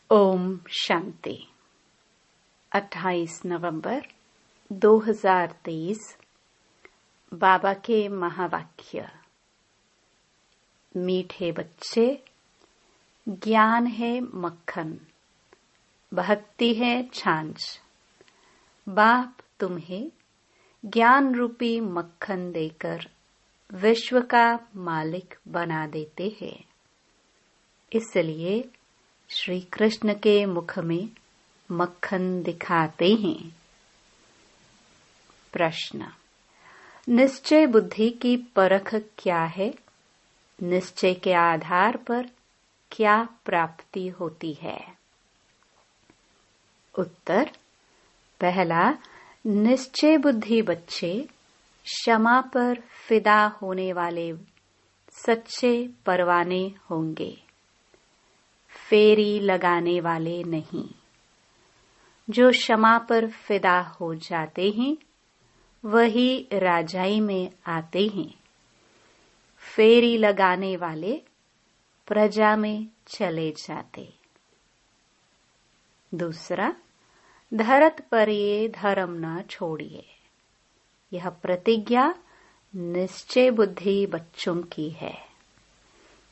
ओम शांति। 28 नवंबर 2023। बाबा के महावाक्य। मीठे बच्चे, ज्ञान है मक्खन, भक्ति है छाछ। बाप तुम्हें ज्ञान रूपी मक्खन देकर विश्व का मालिक बना देते हैं। इसलिए श्री कृष्ण के मुख में मक्खन दिखाते हैं। प्रश्न। निश्चय बुद्धि की परख क्या है? निश्चय के आधार पर क्या प्राप्ति होती है? उत्तर। पहला, निश्चय बुद्धि बच्चे क्षमा पर फिदा होने वाले सच्चे परवाने होंगे, फेरी लगाने वाले नहीं। जो क्षमा पर फिदा हो जाते हैं वही राजाई में आते हैं। फेरी लगाने वाले प्रजा में चले जाते। दूसरा, धरत पर ये धर्म न छोड़िए। यह प्रतिज्ञा निश्चय बुद्धि बच्चों की है।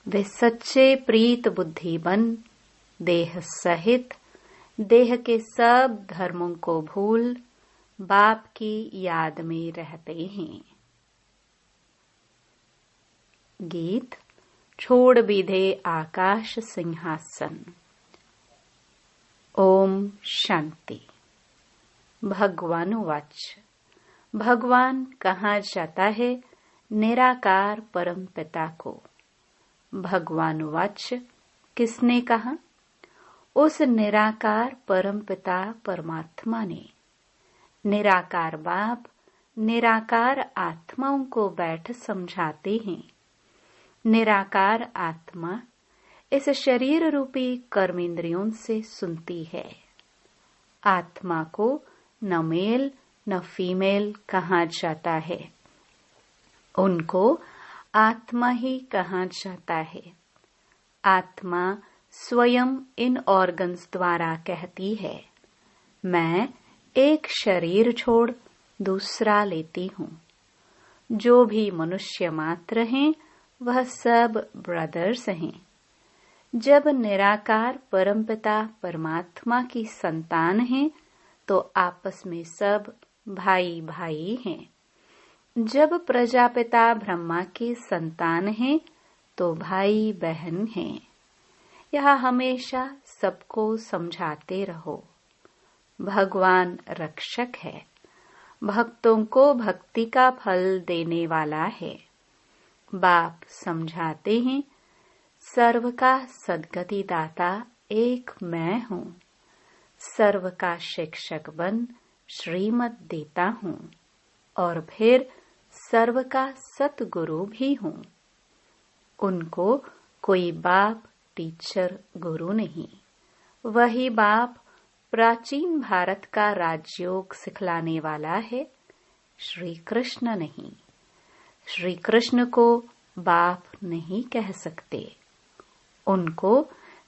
वे सच्चे प्रीत बुद्धि बन देह सहित देह के सब धर्मों को भूल बाप की याद में रहते हैं। गीत। छोड़ बीधे आकाश सिंहासन। ओम शांति। भगवान वाच। भगवान कहा जाता है? निराकार परम पिता को। भगवान वाच किसने कहा? उस निराकार परम पिता परमात्मा ने। निराकार बाप निराकार आत्माओं को बैठ समझाते हैं। निराकार आत्मा इस शरीर रूपी कर्मेंद्रियों से सुनती है। आत्मा को न मेल न फीमेल कहा जाता है। उनको आत्मा ही कहा जाता है। आत्मा स्वयं इन ऑर्गन्स द्वारा कहती है, मैं एक शरीर छोड़ दूसरा लेती हूँ। जो भी मनुष्य मात्र हैं वह सब ब्रदर्स हैं। जब निराकार परमपिता परमात्मा की संतान हैं तो आपस में सब भाई भाई हैं। जब प्रजापिता ब्रह्मा की संतान हैं तो भाई बहन हैं। यह हमेशा सबको समझाते रहो। भगवान रक्षक है, भक्तों को भक्ति का फल देने वाला है। बाप समझाते हैं, सर्व का सद्गति दाता एक मैं हूँ। सर्व का शिक्षक बन श्रीमत देता हूँ और फिर सर्व का सतगुरु भी हूँ। उनको कोई बाप टीचर गुरु नहीं। वही बाप प्राचीन भारत का राजयोग सिखलाने वाला है, श्री कृष्ण नहीं। श्री कृष्ण को बाप नहीं कह सकते। उनको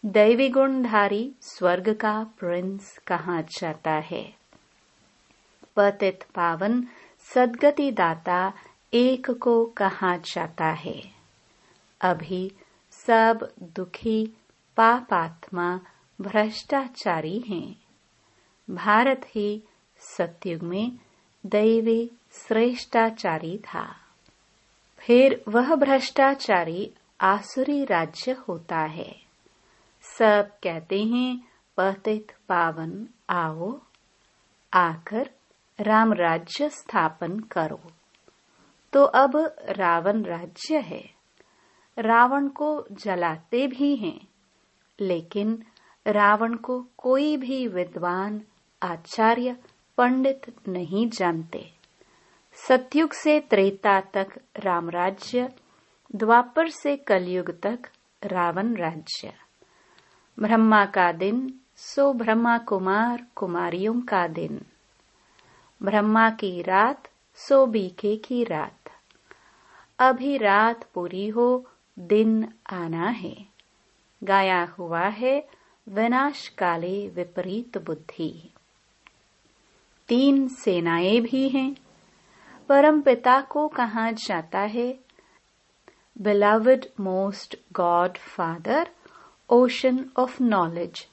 दैवी गुणधारी स्वर्ग का प्रिंस कहा जाता है। पतित पावन सद्गति दाता एक को कहा जाता है। अभी सब दुखी पापात्मा भ्रष्टाचारी हैं। भारत ही सतयुग में दैवी श्रेष्ठाचारी था। फिर वह भ्रष्टाचारी आसुरी राज्य होता है। सब कहते हैं, पतित पावन आओ, आकर राम राज्य स्थापन करो। तो अब रावण राज्य है। रावण को जलाते भी हैं, लेकिन रावण को कोई भी विद्वान आचार्य पंडित नहीं जानते। सतयुग से त्रेता तक राम राज्य, द्वापर से कलयुग तक रावण राज्य। ब्रह्मा का दिन सो ब्रह्मा कुमार कुमारियों का दिन। ब्रह्मा की रात सो बीके की रात। अभी रात पूरी हो दिन आना है। गाया हुआ है, विनाश काले विपरीत बुद्धि। 3 सेनाएं भी हैं। परम पिता को कहा जाता है, Beloved Most God Father, Ocean of Knowledge।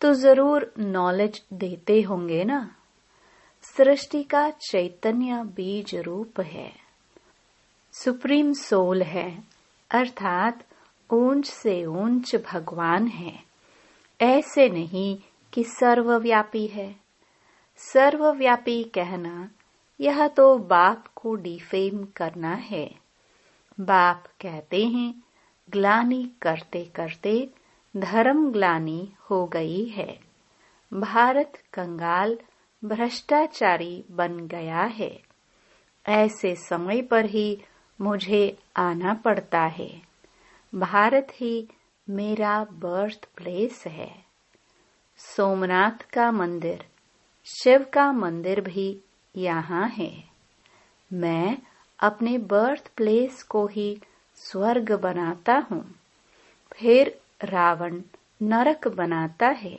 तो जरूर नॉलेज देते होंगे ना। सृष्टि का चैतन्य बीज रूप है, सुप्रीम सोल है, अर्थात ऊंच से ऊंच भगवान है। ऐसे नहीं कि सर्वव्यापी है। सर्वव्यापी कहना यह तो बाप को डिफेम करना है। बाप कहते हैं, ग्लानि करते करते धर्म ग्लानि हो गई है। भारत कंगाल भ्रष्टाचारी बन गया है। ऐसे समय पर ही मुझे आना पड़ता है। भारत ही मेरा बर्थ प्लेस है। सोमनाथ का मंदिर, शिव का मंदिर भी यहाँ है। मैं अपने बर्थ प्लेस को ही स्वर्ग बनाता हूँ। फिर रावण नरक बनाता है,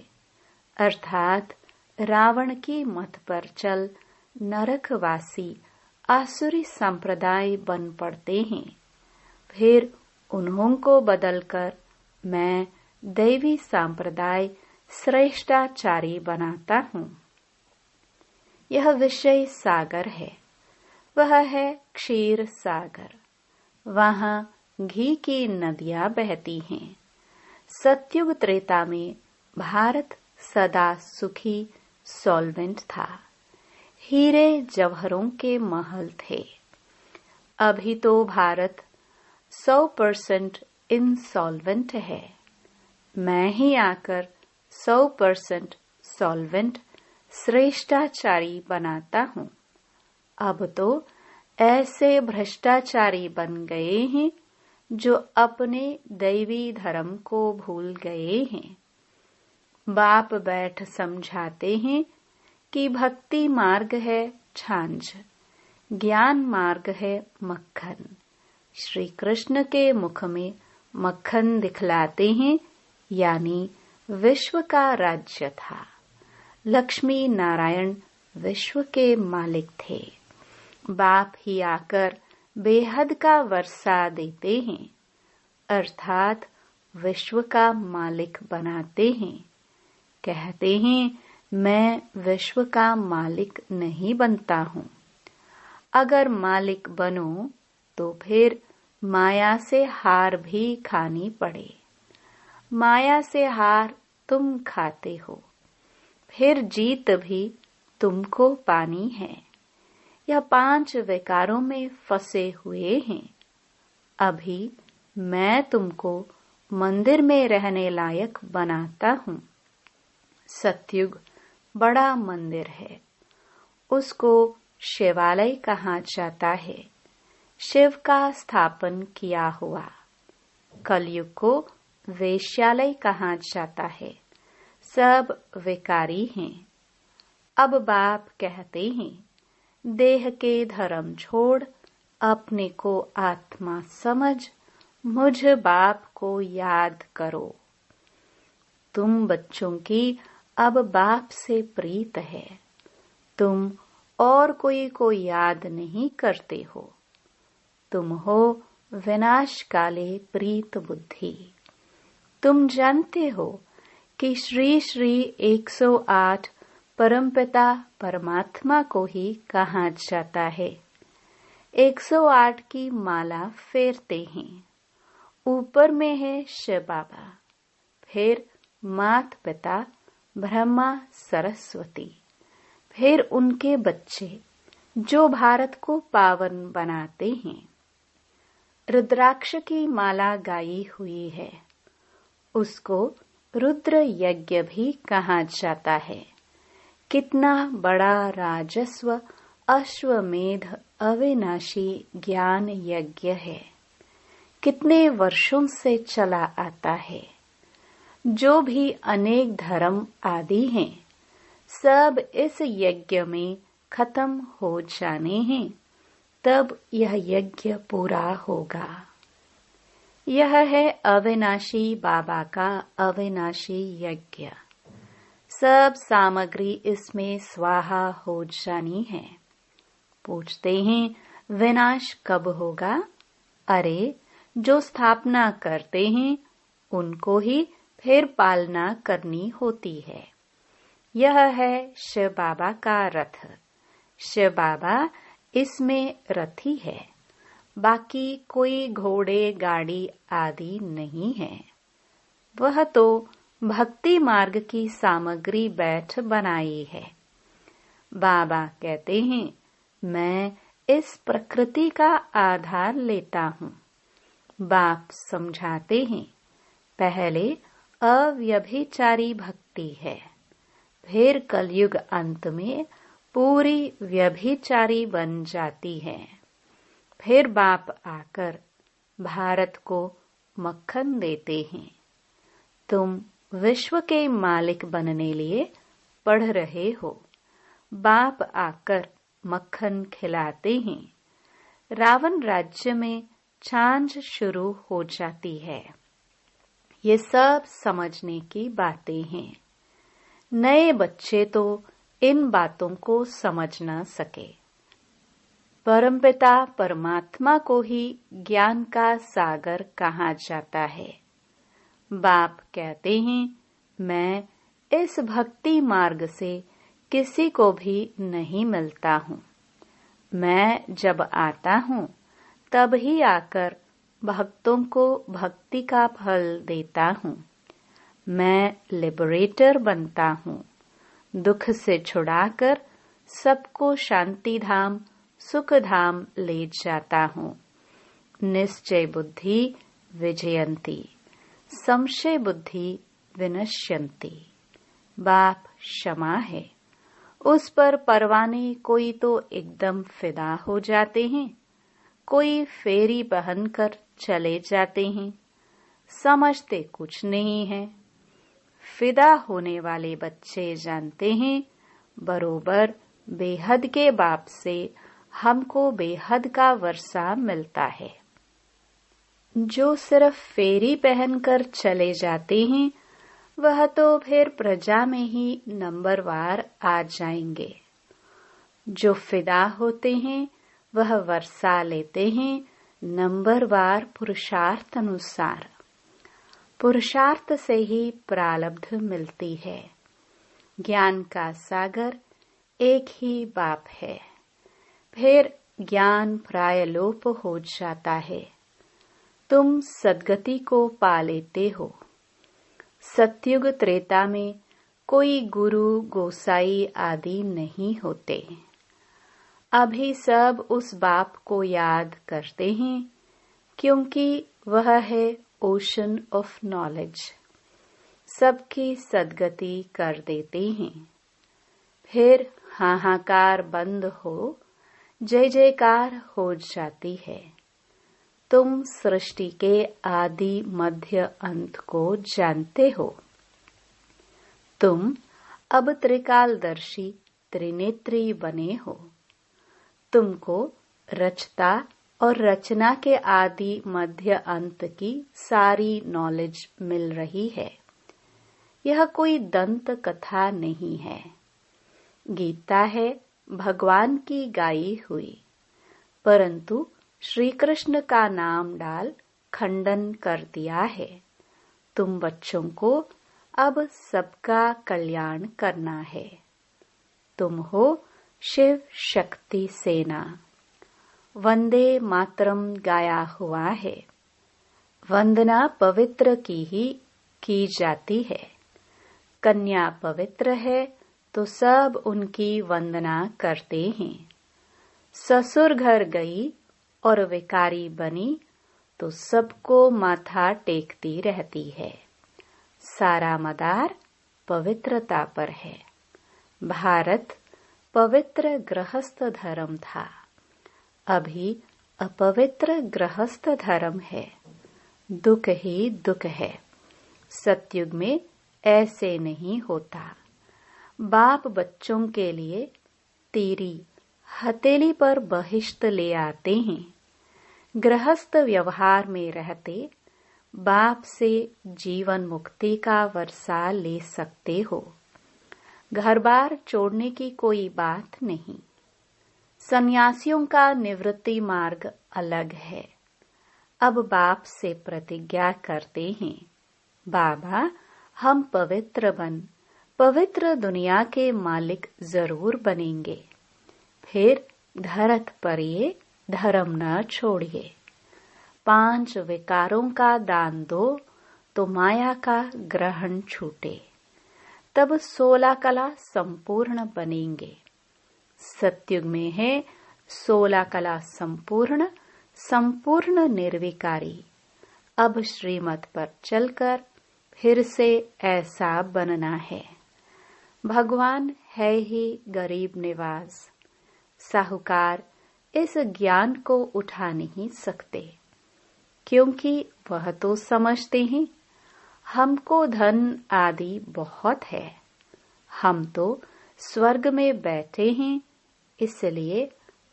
अर्थात रावण की मत पर चल नरकवासी आसुरी संप्रदाय बन पड़ते हैं। फिर उन्हों को बदलकर मैं दैवी संप्रदाय श्रेष्ठाचारी बनाता हूँ। यह विषय सागर है, वह है क्षीर सागर। वहाँ घी की नदियाँ बहती हैं। सतयुग त्रेता में भारत सदा सुखी सॉल्वेंट था। हीरे जवाहरों के महल थे। अभी तो भारत 100% इंसॉल्वेंट है। मैं ही आकर 100% सॉल्वेंट श्रेष्ठाचारी बनाता हूँ। अब तो ऐसे भ्रष्टाचारी बन गए हैं जो अपने दैवी धर्म को भूल गए हैं। बाप बैठ समझाते हैं कि भक्ति मार्ग है छाछ, ज्ञान मार्ग है मक्खन। श्री कृष्ण के मुख में मक्खन दिखलाते हैं, यानी विश्व का राज्य था। लक्ष्मी नारायण विश्व के मालिक थे। बाप ही आकर बेहद का वर्षा देते हैं, अर्थात विश्व का मालिक बनाते हैं। कहते हैं, मैं विश्व का मालिक नहीं बनता हूँ। अगर मालिक बनो तो फिर माया से हार भी खानी पड़े। माया से हार तुम खाते हो, फिर जीत भी तुमको पानी है। यह 5 विकारों में फंसे हुए हैं। अभी मैं तुमको मंदिर में रहने लायक बनाता हूँ। सतयुग बड़ा मंदिर है, उसको शिवालय कहा जाता है। शिव का स्थापन किया हुआ। कलयुग को वेश्यालय कहा जाता है। सब विकारी हैं। अब बाप कहते हैं, देह के धर्म छोड़ अपने को आत्मा समझ मुझ बाप को याद करो। तुम बच्चों की अब बाप से प्रीत है। तुम और कोई को याद नहीं करते हो। तुम हो विनाश काले प्रीत बुद्धि। तुम जानते हो कि श्री श्री 108 परमपिता परमात्मा को ही कहा जाता है। 108 की माला फेरते हैं। ऊपर में है शिव बाबा, फिर मात पिता ब्रह्मा सरस्वती, फिर उनके बच्चे जो भारत को पावन बनाते हैं। रुद्राक्ष की माला गाई हुई है, उसको रुद्र यज्ञ भी कहा जाता है। कितना बड़ा राजस्व अश्वमेध अविनाशी ज्ञान यज्ञ है। कितने वर्षों से चला आता है। जो भी अनेक धर्म आदि हैं, सब इस यज्ञ में खत्म हो जाने हैं, तब यह यज्ञ पूरा होगा। यह है अविनाशी बाबा का अविनाशी यज्ञ। सब सामग्री इसमें स्वाहा हो जानी है। पूछते हैं विनाश कब होगा? अरे, जो स्थापना करते हैं उनको ही फिर पालना करनी होती है। यह है शिव बाबा का रथ। शिव बाबा इसमें रथी है, बाकी कोई घोड़े गाड़ी आदि नहीं है। वह तो भक्ति मार्ग की सामग्री बैठ बनाई है। बाबा कहते हैं मैं इस प्रकृति का आधार लेता हूँ। बाप समझाते हैं पहले अव्यभिचारी भक्ति है, फिर कलयुग अंत में पूरी व्यभिचारी बन जाती है। फिर बाप आकर भारत को मक्खन देते हैं। तुम विश्व के मालिक बनने लिए पढ़ रहे हो। बाप आकर मक्खन खिलाते हैं। रावण राज्य में छाछ शुरू हो जाती है। ये सब समझने की बातें हैं। नए बच्चे तो इन बातों को समझ न सके। परमपिता परमात्मा को ही ज्ञान का सागर कहा जाता है। बाप कहते हैं मैं इस भक्ति मार्ग से किसी को भी नहीं मिलता हूँ। मैं जब आता हूँ तब ही आकर भक्तों को भक्ति का फल देता हूँ। मैं लिबरेटर बनता हूँ। दुख से छुड़ाकर सबको शांति धाम सुख धाम ले जाता हूँ। निश्चय बुद्धि विजयंती, संशय बुद्धि विनश्यंती। बाप क्षमा है। उस पर परवाने कोई तो एकदम फिदा हो जाते हैं, कोई फेरी पहनकर चले जाते हैं। समझते कुछ नहीं है। फिदा होने वाले बच्चे जानते हैं बरोबर बेहद के बाप से हमको बेहद का वर्षा मिलता है। जो सिर्फ फेरी पहनकर चले जाते हैं वह तो फिर प्रजा में ही नंबरवार आ जाएंगे। जो फिदा होते हैं वह वर्षा लेते हैं नंबरवार पुरुषार्थ अनुसार। पुरुषार्थ से ही प्रारब्ध मिलती है। ज्ञान का सागर एक ही बाप है। फिर ज्ञान प्राय लोप हो जाता है। तुम सद्गति को पा लेते हो। सतयुग त्रेता में कोई गुरु गोसाई आदि नहीं होते। अभी सब उस बाप को याद करते हैं क्योंकि वह है ओशन ऑफ नॉलेज। सबकी सद्गति कर देते हैं। फिर हाहाकार बंद हो जय जयकार हो जाती है। तुम सृष्टि के आदि मध्य अंत को जानते हो। तुम अब त्रिकालदर्शी त्रिनेत्री बने हो। तुमको रचता और रचना के आदि मध्य अंत की सारी नॉलेज मिल रही है। यह कोई दंत कथा नहीं है। गीता है भगवान की गाई हुई, परंतु श्री कृष्ण का नाम डाल खंडन कर दिया है। तुम बच्चों को अब सबका कल्याण करना है। तुम हो शिव शक्ति सेना। वंदे मातरम गाया हुआ है। वंदना पवित्र की ही की जाती है। कन्या पवित्र है तो सब उनकी वंदना करते हैं। ससुर घर गई और विकारी बनी तो सबको माथा टेकती रहती है। सारा मदार पवित्रता पर है। भारत पवित्र गृहस्थ धर्म था, अभी अपवित्र गृहस्थ धर्म है। दुख ही दुख है। सतयुग में ऐसे नहीं होता। बाप बच्चों के लिए तीरी हथेली पर बहिष्त ले आते हैं। गृहस्थ व्यवहार में रहते बाप से जीवन मुक्ति का वर्षा ले सकते हो। घर बार छोड़ने की कोई बात नहीं। सन्यासियों का निवृत्ति मार्ग अलग है। अब बाप से प्रतिज्ञा करते हैं, बाबा हम पवित्र दुनिया के मालिक जरूर बनेंगे। फिर धरत पर ये धर्म न छोड़िए। 5 विकारों का दान दो तो माया का ग्रहण छूटे। तब 16 कला संपूर्ण बनेंगे। सतयुग में है 16 कला संपूर्ण निर्विकारी। अब श्रीमत पर चलकर फिर से ऐसा बनना है। भगवान है ही गरीब निवाज। साहूकार इस ज्ञान को उठा नहीं सकते, क्योंकि वह तो समझते हैं हमको धन आदि बहुत है। हम तो स्वर्ग में बैठे हैं, इसलिए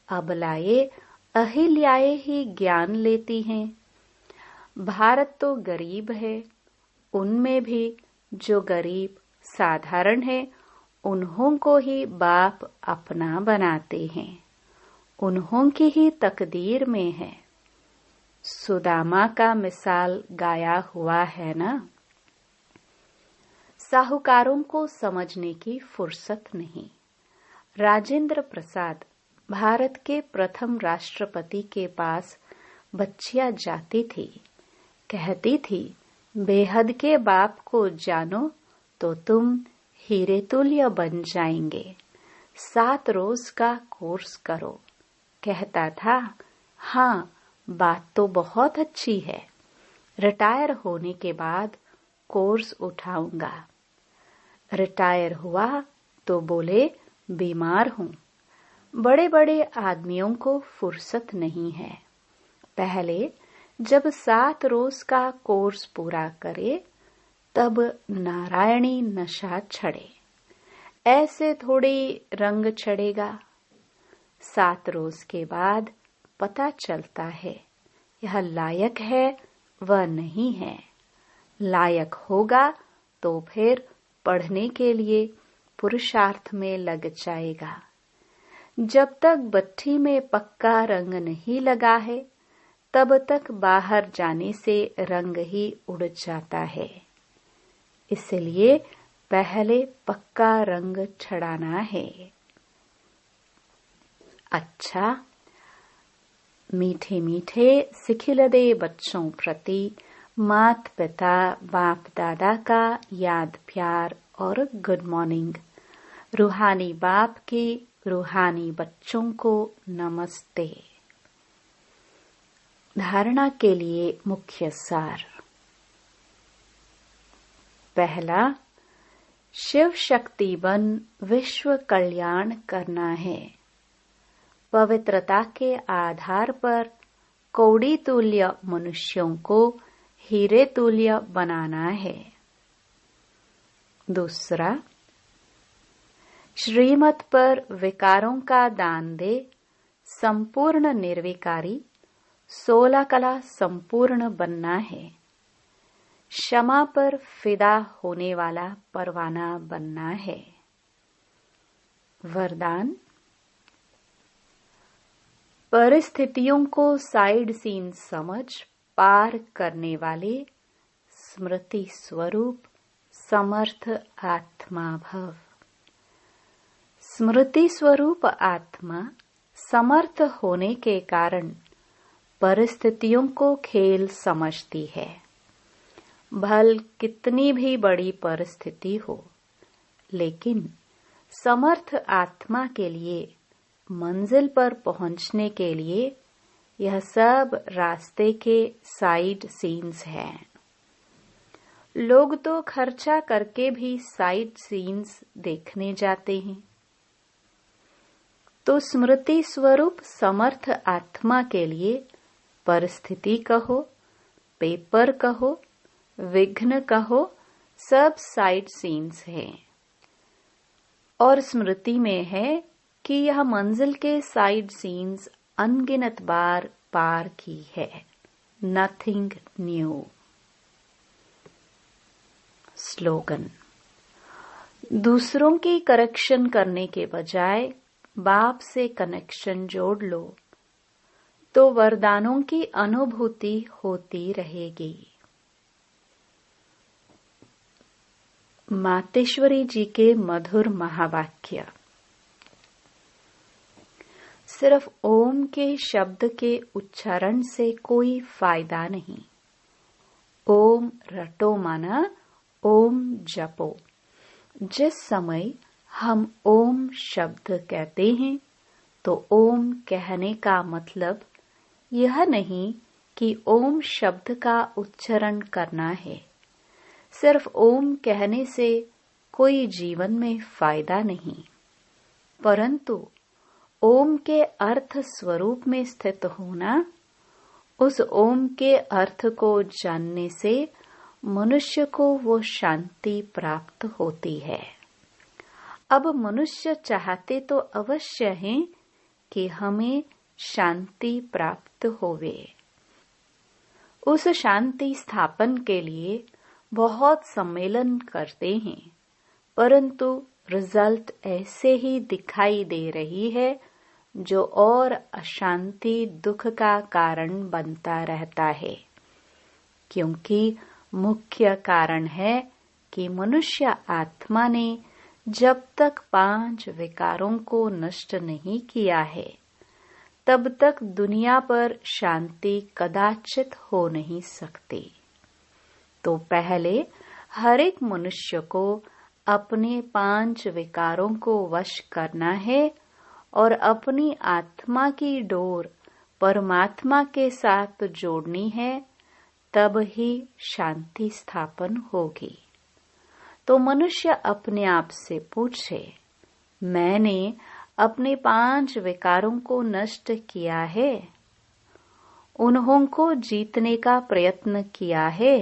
अबलाए अहिल्याए ही ज्ञान लेती हैं। भारत तो गरीब है, उनमें भी जो गरीब साधारण है उन्हों को ही बाप अपना बनाते हैं। उन्हों की ही तकदीर में है। सुदामा का मिसाल गाया हुआ है ना। साहूकारों को समझने की फुर्सत नहीं। राजेंद्र प्रसाद भारत के प्रथम राष्ट्रपति के पास बच्चियां जाती थी, कहती थी बेहद के बाप को जानो तो तुम हीरे तुल्य बन जाएंगे। 7 रोज का कोर्स करो। कहता था हाँ बात तो बहुत अच्छी है, रिटायर होने के बाद कोर्स उठाऊंगा। रिटायर हुआ तो बोले बीमार हूं। बड़े बड़े आदमियों को फुर्सत नहीं है। पहले जब 7 रोज का कोर्स पूरा करे तब नारायणी नशा चढ़े। ऐसे थोड़ी रंग चढ़ेगा। 7 रोज के बाद पता चलता है यह लायक है वह नहीं है। लायक होगा तो फिर पढ़ने के लिए पुरुषार्थ में लग जाएगा। जब तक भट्ठी में पक्का रंग नहीं लगा है तब तक बाहर जाने से रंग ही उड़ जाता है। इसलिए पहले पक्का रंग चढ़ाना है। अच्छा, मीठे मीठे सिखिलदे बच्चों प्रति मात पिता बाप दादा का याद प्यार और गुड मॉर्निंग। रूहानी बाप के रूहानी बच्चों को नमस्ते। धारणा के लिए मुख्य सार। पहला, शिव शक्ति बन विश्व कल्याण करना है। पवित्रता के आधार पर कौड़ी तुल्य मनुष्यों को हीरे तुल्य बनाना है। दूसरा, श्रीमत पर विकारों का दान दे संपूर्ण निर्विकारी 16 कला संपूर्ण बनना है। क्षमा पर फिदा होने वाला परवाना बनना है। वरदान, परिस्थितियों को साइड सीन समझ पार करने वाले स्मृति स्वरूप समर्थ आत्मा भव। स्मृति स्वरूप आत्मा समर्थ होने के कारण परिस्थितियों को खेल समझती है। भल कितनी भी बड़ी परिस्थिति हो, लेकिन समर्थ आत्मा के लिए मंजिल पर पहुंचने के लिए यह सब रास्ते के साइड सीन्स हैं। लोग तो खर्चा करके भी साइड सीन्स देखने जाते हैं। तो स्मृति स्वरूप समर्थ आत्मा के लिए परिस्थिति कहो, पेपर कहो, विघ्न कहो, सब साइड सीन्स हैं। और स्मृति में है कि यह मंजिल के साइड सीन्स अनगिनत बार पार की है। Nothing new. स्लोगन। दूसरों की करेक्शन करने के बजाय बाप से कनेक्शन जोड़ लो तो वरदानों की अनुभूति होती रहेगी। मातेश्वरी जी के मधुर महावाक्य। सिर्फ ओम के शब्द के उच्चारण से कोई फायदा नहीं। ओम रटो माना ओम जपो। जिस समय हम ओम शब्द कहते हैं तो ओम कहने का मतलब यह नहीं कि ओम शब्द का उच्चारण करना है। सिर्फ ओम कहने से कोई जीवन में फायदा नहीं, परंतु ओम के अर्थ स्वरूप में स्थित होना, उस ओम के अर्थ को जानने से मनुष्य को वो शांति प्राप्त होती है। अब मनुष्य चाहते तो अवश्य है कि हमें शांति प्राप्त होवे। उस शांति स्थापन के लिए बहुत सम्मेलन करते हैं, परंतु रिजल्ट ऐसे ही दिखाई दे रही है जो और अशांति दुख का कारण बनता रहता है। क्योंकि मुख्य कारण है कि मनुष्य आत्मा ने जब तक 5 विकारों को नष्ट नहीं किया है तब तक दुनिया पर शांति कदाचित हो नहीं सकती। तो पहले हर एक मनुष्य को अपने 5 विकारों को वश करना है और अपनी आत्मा की डोर परमात्मा के साथ जोड़नी है, तब ही शांति स्थापन होगी। तो मनुष्य अपने आप से पूछे, मैंने अपने 5 विकारों को नष्ट किया है? उन्हों को जीतने का प्रयत्न किया है?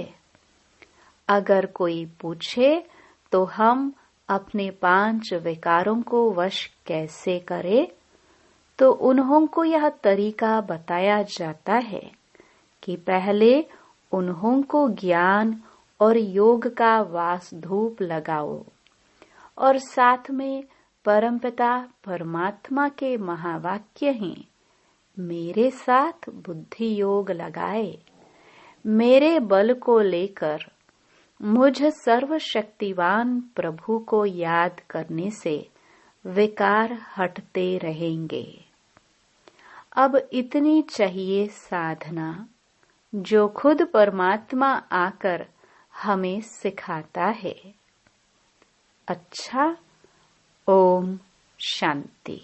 अगर कोई पूछे तो हम अपने 5 विकारों को वश कैसे करें, तो उन्हों को यह तरीका बताया जाता है कि पहले उन्हों को ज्ञान और योग का वास धूप लगाओ और साथ में परमपिता परमात्मा के महावाक्य हैं, मेरे साथ बुद्धि योग लगाए। मेरे बल को लेकर मुझ सर्वशक्तिवान प्रभु को याद करने से विकार हटते रहेंगे। अब इतनी चाहिए साधना जो खुद परमात्मा आकर हमें सिखाता है। अच्छा, ओम शांति।